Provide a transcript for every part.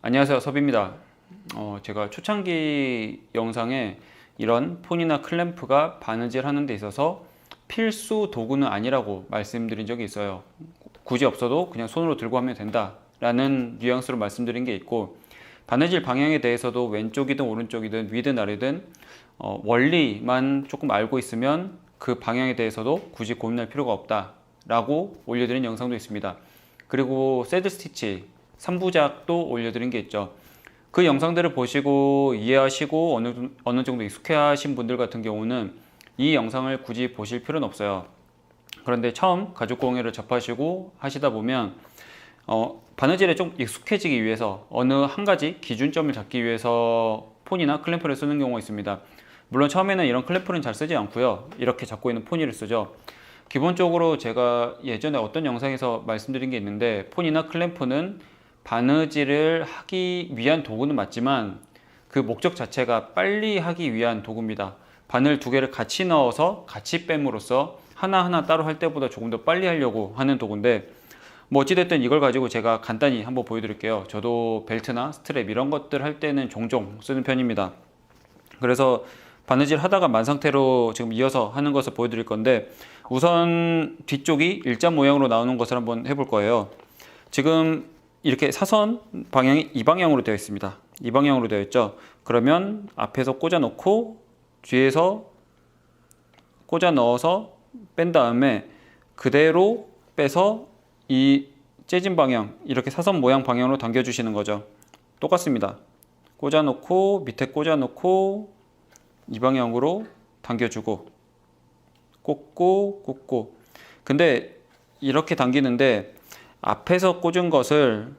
안녕하세요, 섭입니다. 제가 초창기 영상에 이런 폰이나 클램프가 바느질 하는 데 있어서 필수 도구는 아니라고 말씀드린 적이 있어요. 굳이 없어도 그냥 손으로 들고 하면 된다 라는 뉘앙스로 말씀드린 게 있고, 바느질 방향에 대해서도 왼쪽이든 오른쪽이든 위든 아래든 원리만 조금 알고 있으면 그 방향에 대해서도 굳이 고민할 필요가 없다 라고 올려드린 영상도 있습니다. 그리고 새드 스티치 3부작도 올려드린 게 있죠. 그 영상들을 보시고 이해하시고 어느 정도 익숙해하신 분들 같은 경우는 이 영상을 굳이 보실 필요는 없어요. 그런데 처음 가죽공예를 접하시고 하시다 보면 바느질에 좀 익숙해지기 위해서 어느 한 가지 기준점을 잡기 위해서 폰이나 클램프를 쓰는 경우가 있습니다. 물론 처음에는 이런 클램프는 잘 쓰지 않고요, 이렇게 잡고 있는 폰이를 쓰죠. 기본적으로 제가 예전에 어떤 영상에서 말씀드린 게 있는데, 폰이나 클램프는 바느질을 하기 위한 도구는 맞지만 그 목적 자체가 빨리 하기 위한 도구입니다. 바늘 두 개를 같이 넣어서 같이 뺨으로써 하나하나 따로 할 때보다 조금 더 빨리 하려고 하는 도구인데, 뭐 어찌됐든 이걸 가지고 제가 간단히 한번 보여드릴게요. 저도 벨트나 스트랩 이런 것들 할 때는 종종 쓰는 편입니다. 그래서 바느질 하다가 만상태로 지금 이어서 하는 것을 보여드릴 건데, 우선 뒤쪽이 일자 모양으로 나오는 것을 한번 해볼 거예요. 지금 이렇게 사선 방향이 이 방향으로 되어 있습니다. 이 방향으로 되어 있죠. 그러면 앞에서 꽂아 놓고 뒤에서 꽂아 넣어서 뺀 다음에 그대로 빼서 이 재진 방향, 이렇게 사선 모양 방향으로 당겨 주시는 거죠. 똑같습니다. 꽂아 놓고 밑에 꽂아 놓고 이 방향으로 당겨주고 꽂고. 근데 이렇게 당기는데 앞에서 꽂은 것을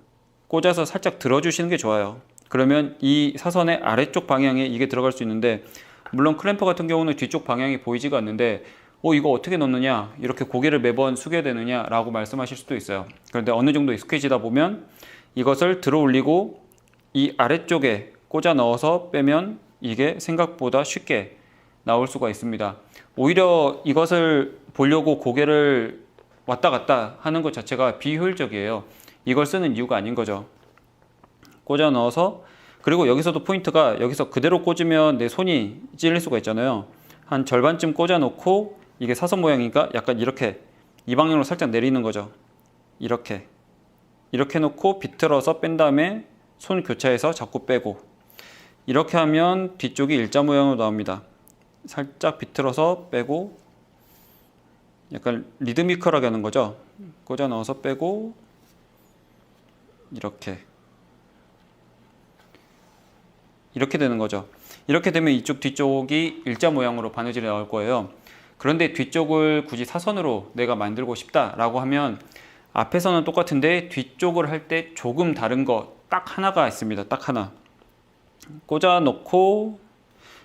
꽂아서 살짝 들어주시는 게 좋아요. 그러면 이 사선의 아래쪽 방향에 이게 들어갈 수 있는데, 물론 클램프 같은 경우는 뒤쪽 방향이 보이지가 않는데 이거 어떻게 넣느냐, 이렇게 고개를 매번 숙여야 되느냐 라고 말씀하실 수도 있어요. 그런데 어느 정도 익숙해지다 보면 이것을 들어 올리고 이 아래쪽에 꽂아 넣어서 빼면 이게 생각보다 쉽게 나올 수가 있습니다. 오히려 이것을 보려고 고개를 왔다 갔다 하는 것 자체가 비효율적이에요. 이걸 쓰는 이유가 아닌 거죠. 꽂아 넣어서, 그리고 여기서도 포인트가, 여기서 그대로 꽂으면 내 손이 찔릴 수가 있잖아요. 한 절반쯤 꽂아 놓고, 이게 사선 모양이니까 약간 이렇게 이 방향으로 살짝 내리는 거죠. 이렇게 놓고 비틀어서 뺀 다음에 손 교차해서 자꾸 빼고, 이렇게 하면 뒤쪽이 일자 모양으로 나옵니다. 살짝 비틀어서 빼고, 약간 리드미컬하게 하는 거죠. 꽂아 넣어서 빼고, 이렇게 되는 거죠. 이렇게 되면 이쪽 뒤쪽이 일자 모양으로 바느질이 나올 거예요. 그런데 뒤쪽을 굳이 사선으로 내가 만들고 싶다라고 하면 앞에서는 똑같은데 뒤쪽을 할 때 조금 다른 거 딱 하나가 있습니다. 딱 하나. 꽂아 놓고,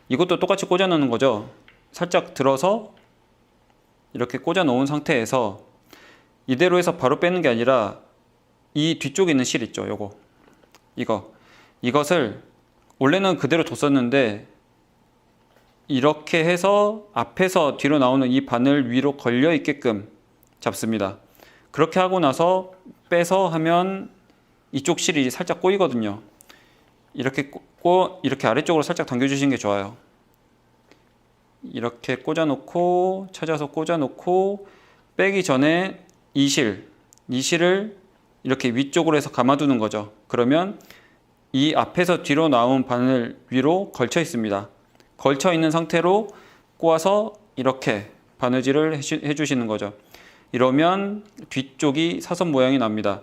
이것도 똑같이 꽂아 넣는 거죠. 살짝 들어서 이렇게 꽂아 놓은 상태에서 이대로 해서 바로 빼는 게 아니라 이 뒤쪽에 있는 실 있죠. 이것을 원래는 그대로 뒀었는데 이렇게 해서 앞에서 뒤로 나오는 이 바늘 위로 걸려 있게끔 잡습니다. 그렇게 하고 나서 빼서 하면 이쪽 실이 살짝 꼬이거든요. 이렇게 이렇게 아래쪽으로 살짝 당겨주시는 게 좋아요. 이렇게 꽂아 놓고, 찾아서 꽂아 놓고, 빼기 전에 이 실을 이렇게 위쪽으로 해서 감아두는 거죠. 그러면 이 앞에서 뒤로 나온 바늘 위로 걸쳐 있습니다. 걸쳐 있는 상태로 꼬아서 이렇게 바느질을 해주시는 거죠. 이러면 뒤쪽이 사선 모양이 납니다.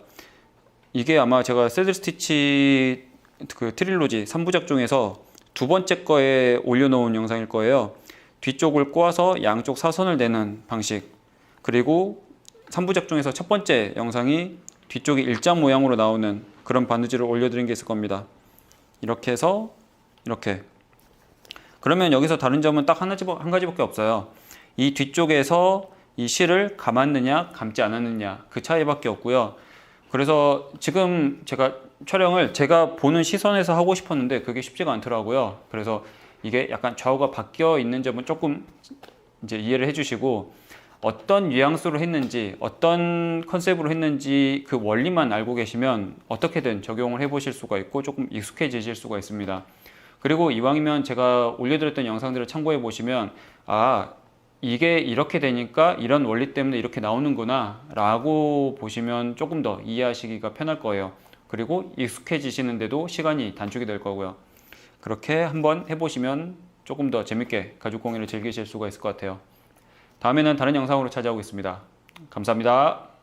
이게 아마 제가 새드 스티치 그 트릴로지 3부작 중에서 두 번째 거에 올려놓은 영상일 거예요. 뒤쪽을 꼬아서 양쪽 사선을 내는 방식, 그리고 3부작 중에서 첫 번째 영상이 뒤쪽이 일자 모양으로 나오는 그런 바느질을 올려드린 게 있을 겁니다. 이렇게 해서 이렇게. 그러면 여기서 다른 점은 딱 한 가지밖에 없어요. 이 뒤쪽에서 이 실을 감았느냐 감지 않았느냐, 그 차이밖에 없고요. 그래서 지금 제가 촬영을 제가 보는 시선에서 하고 싶었는데 그게 쉽지가 않더라고요. 그래서 이게 약간 좌우가 바뀌어 있는 점은 조금 이제 이해를 해주시고, 어떤 뉘앙스로 했는지, 어떤 컨셉으로 했는지 그 원리만 알고 계시면 어떻게든 적용을 해보실 수가 있고 조금 익숙해지실 수가 있습니다. 그리고 이왕이면 제가 올려드렸던 영상들을 참고해 보시면 아, 이게 이렇게 되니까 이런 원리 때문에 이렇게 나오는구나 라고 보시면 조금 더 이해하시기가 편할 거예요. 그리고 익숙해지시는데도 시간이 단축이 될 거고요. 그렇게 한번 해보시면 조금 더 재밌게 가죽 공예를 즐기실 수가 있을 것 같아요. 다음에는 다른 영상으로 찾아오겠습니다. 감사합니다.